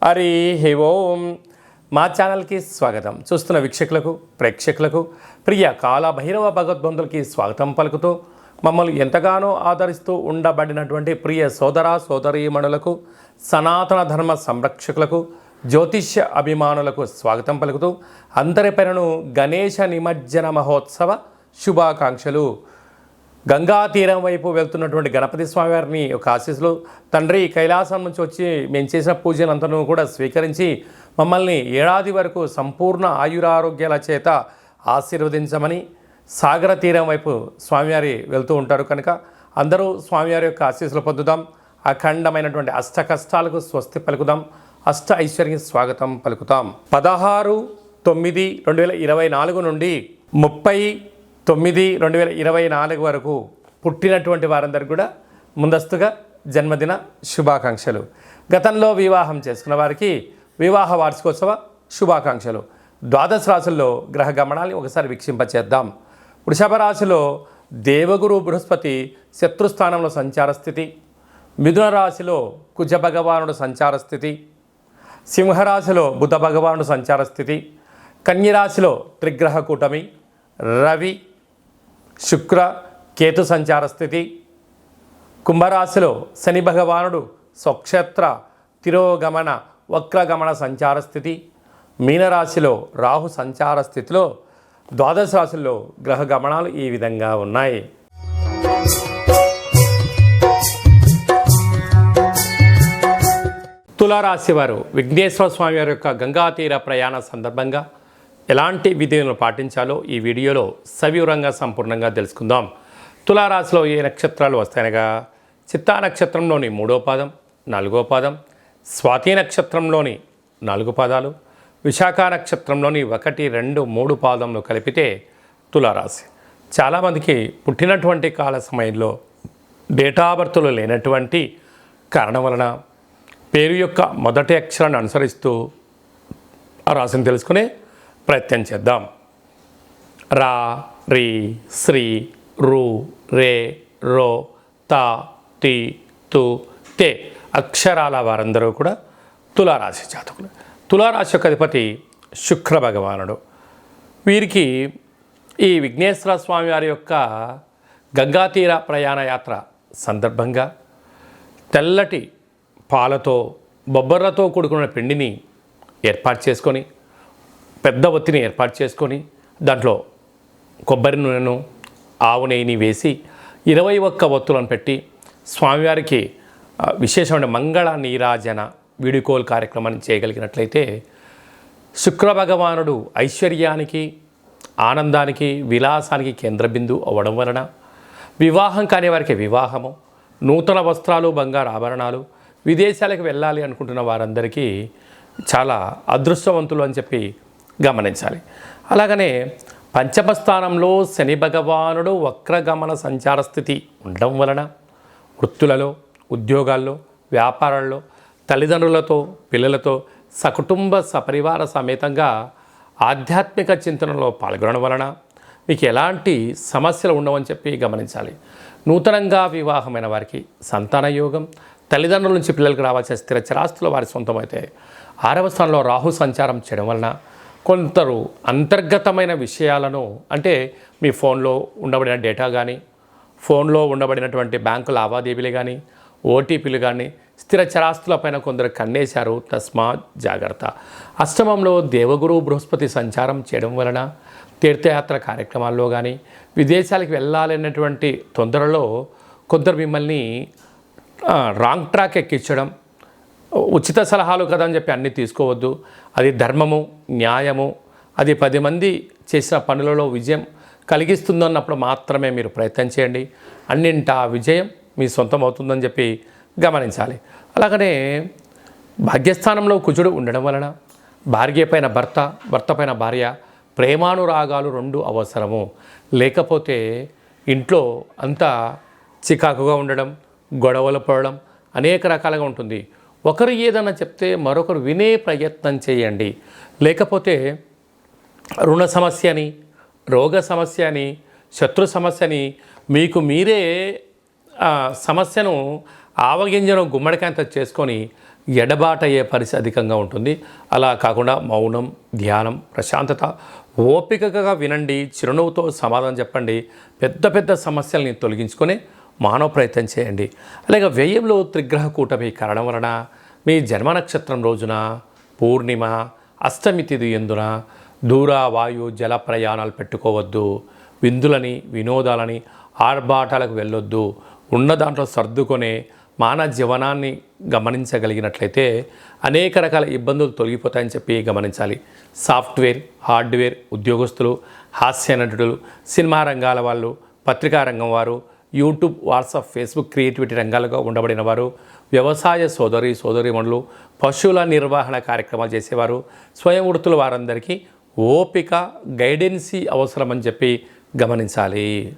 హరి ఓం. మా ఛానల్కి స్వాగతం. చూస్తున్న వీక్షకులకు ప్రేక్షకులకు ప్రియ కాలభైరవ భగవద్బంధులకి స్వాగతం పలుకుతూ మమ్మల్ని ఎంతగానో ఆదరిస్తూ ఉండబడినటువంటి ప్రియ సోదర సోదరీమణులకు సనాతన ధర్మ సంరక్షకులకు జ్యోతిష్య అభిమానులకు స్వాగతం పలుకుతూ అందరిపైనను గణేష నిమజ్జన మహోత్సవ శుభాకాంక్షలు. గంగా తీరం వైపు వెళ్తున్నటువంటి గణపతి స్వామివారిని ఒక ఆశీస్సులు. తండ్రి కైలాసం నుంచి వచ్చి మేము చేసిన పూజలంతను కూడా స్వీకరించి మమ్మల్ని ఏడాది వరకు సంపూర్ణ ఆయురారోగ్యాల చేత ఆశీర్వదించమని సాగర తీరం వైపు స్వామివారి వెళ్తూ ఉంటారు కనుక అందరూ స్వామివారి యొక్క ఆశీస్సులు పొందుదాం. అఖండమైనటువంటి అష్ట కష్టాలకు స్వస్తి పలుకుదాం. అష్ట ఐశ్వర్యం స్వాగతం పలుకుతాం. 16/9/2024 నుండి 30/9/2024 వరకు పుట్టినటువంటి వారందరికీ కూడా ముందస్తుగా జన్మదిన శుభాకాంక్షలు. గతంలో వివాహం చేసుకున్న వారికి వివాహ వార్షికోత్సవ శుభాకాంక్షలు. ద్వాదశ రాశుల్లో గ్రహ గమనాన్ని ఒకసారి వీక్షింపచేద్దాం. వృషభ రాశిలో దేవగురు బృహస్పతి శత్రుస్థానంలో సంచార స్థితి. మిథున రాశిలో కుజ భగవానుడు సంచార స్థితి. సింహరాశిలో బుధ భగవానుడు సంచార స్థితి. కన్యరాశిలో త్రిగ్రహ కూటమి రవి శుక్ర కేతు సంచార స్థితి. కుంభరాశిలో శని భగవానుడు స్వక్షేత్ర తిరోగమన వక్రగమన సంచార స్థితి. మీనరాశిలో రాహు సంచార స్థితిలో ద్వాదశ రాశుల్లో గ్రహ గమనాలు ఈ విధంగా ఉన్నాయి. తులారాశి వారు విఘ్నేశ్వర స్వామి వారి యొక్క గంగా తీర ప్రయాణ సందర్భంగా ఎలాంటి విధులను పాటించాలో ఈ వీడియోలో సవివరంగా సంపూర్ణంగా తెలుసుకుందాం. తులారాశిలో ఏ నక్షత్రాలు వస్తాయనగా చిత్తా నక్షత్రంలోని 3వ పాదం 4వ పాదం, స్వాతి నక్షత్రంలోని 4 పాదాలు, విశాఖ నక్షత్రంలోని 1, 2, 3 పాదంలో కలిపితే తులారాశి. చాలామందికి పుట్టినటువంటి కాల సమయంలో డేటా బర్త్లో లేనటువంటి కారణం వలన పేరు యొక్క మొదటి అక్షరాన్ని అనుసరిస్తూ ఆ రాశిని తెలుసుకునే ప్రయత్నం చేద్దాం. రా, రి, శ్రీ, రు, రే, రో, తా, తి, తు, తే అక్షరాల వారందరూ కూడా తులారాశి జాతకులు. తులారాశి యొక్క అధిపతి శుక్ర భగవానుడు. వీరికి ఈ విఘ్నేశ్వర స్వామి వారి యొక్క గంగాతీర ప్రయాణ యాత్ర సందర్భంగా తెల్లటి పాలతో బొబ్బర్లతో కూడుకున్న పిండిని ఏర్పాటు చేసుకొని పెద్ద ఒత్తిని ఏర్పాటు చేసుకొని దాంట్లో కొబ్బరి నూనెను ఆవు నెయ్యిని వేసి 21 ఒత్తులను పెట్టి స్వామివారికి విశేషమైన మంగళ నీరాజన వీడుకోలు కార్యక్రమాన్ని చేయగలిగినట్లయితే శుక్ర భగవానుడు ఐశ్వర్యానికి ఆనందానికి విలాసానికి కేంద్రబిందు అవ్వడం వలన వివాహం కాని వారికి వివాహము, నూతన వస్త్రాలు బంగారు ఆభరణాలు, విదేశాలకు వెళ్ళాలి అనుకుంటున్న వారందరికీ చాలా అదృష్టవంతులు అని చెప్పి గమనించాలి. అలాగనే పంచమ స్థానంలో శని భగవానుడు వక్రగమన సంచార స్థితి ఉండడం వలన వృత్తులలో, ఉద్యోగాల్లో, వ్యాపారాల్లో తల్లిదండ్రులతో పిల్లలతో సకుటుంబ సపరివార సమేతంగా ఆధ్యాత్మిక చింతనలో పాల్గొనడం వలన మీకు ఎలాంటి సమస్యలు ఉండవని చెప్పి గమనించాలి. నూతనంగా వివాహమైన వారికి సంతాన యోగం, తల్లిదండ్రుల నుంచి పిల్లలకు రావాల్సిన స్థిర చరాస్తులు వారి సొంతమైతే 6వ స్థానంలో రాహు సంచారం చేయడం వలన కొందరు అంతర్గతమైన విషయాలను అంటే మీ ఫోన్లో ఉండబడిన డేటా కానీ, ఫోన్లో ఉండబడినటువంటి బ్యాంకు లావాదేవీలు కానీ, ఓటీపీలు కానీ స్థిర చరాస్తులపైన కొందరు కన్నేశారు. తస్మాత్ జాగ్రత్త. అష్టమంలో దేవగురు బృహస్పతి సంచారం చేయడం వలన తీర్థయాత్ర కార్యక్రమాల్లో కానీ విదేశాలకు వెళ్ళాలనేటువంటి తొందరలో కొందరు మిమ్మల్ని రాంగ్ ట్రాక్ ఎక్కించడం, ఉచిత సలహాలు కదా అని చెప్పి అన్నీ తీసుకోవద్దు. అది ధర్మము, న్యాయము, అది 10 మంది చేసిన పనులలో విజయం కలిగిస్తుందన్నప్పుడు మాత్రమే మీరు ప్రయత్నం చేయండి. అన్నింటా విజయం మీ సొంతం అవుతుందని చెప్పి గమనించాలి. అలాగనే భాగ్యస్థానంలో కుజుడు ఉండడం వలన భార్య పైన భర్త, భర్త పైన భార్య ప్రేమానురాగాలు 2 అవసరము. లేకపోతే ఇంట్లో అంతా చికాకుగా ఉండడం, గొడవలు పడడం అనేక రకాలుగా ఉంటుంది. ఒకరు ఏదన్నా చెప్తే మరొకరు వినే ప్రయత్నం చేయండి. లేకపోతే రుణ సమస్యని, రోగ సమస్యని, శత్రు సమస్యని మీకు మీరే సమస్యను ఆవగింజను గుమ్మడికాయంత చేసుకొని ఎడబాటు అయ్యే పరిస్థితి అధికంగా ఉంటుంది. అలా కాకుండా మౌనం, ధ్యానం, ప్రశాంతత, ఓపికగా వినండి, చిరునవ్వుతో సమాధానం చెప్పండి, పెద్ద పెద్ద సమస్యల్ని తొలగించుకొని మానవ ప్రయత్నం చేయండి. అలాగే వ్యయంలో త్రిగ్రహ కూటమి కారణం వలన మీ జన్మ నక్షత్రం రోజున పూర్ణిమ, అష్టమి తిథి ఎందున దూర వాయు జల ప్రయాణాలు పెట్టుకోవద్దు. విందులని, వినోదాలని, ఆర్భాటాలకు వెళ్ళొద్దు. ఉన్న దాంట్లో సర్దుకొనే మానవ జీవనాన్ని గమనించగలిగినట్లయితే అనేక రకాల ఇబ్బందులు తొలగిపోతాయని చెప్పి గమనించాలి. సాఫ్ట్వేర్, హార్డ్వేర్ ఉద్యోగస్తులు, హాస్య నటులు, సినిమా రంగాల వాళ్ళు, పత్రికా రంగం వారు, యూట్యూబ్, వాట్సాప్, ఫేస్బుక్ క్రియేటివిటీ రంగాలుగా ఉండబడిన వారు, వ్యవసాయ సోదరీమణులు, పశువుల నిర్వహణ కార్యక్రమాలు చేసేవారు, స్వయం వృత్తుల వారందరికీ ఓపిక, గైడెన్సీ అవసరమని చెప్పి గమనించాలి.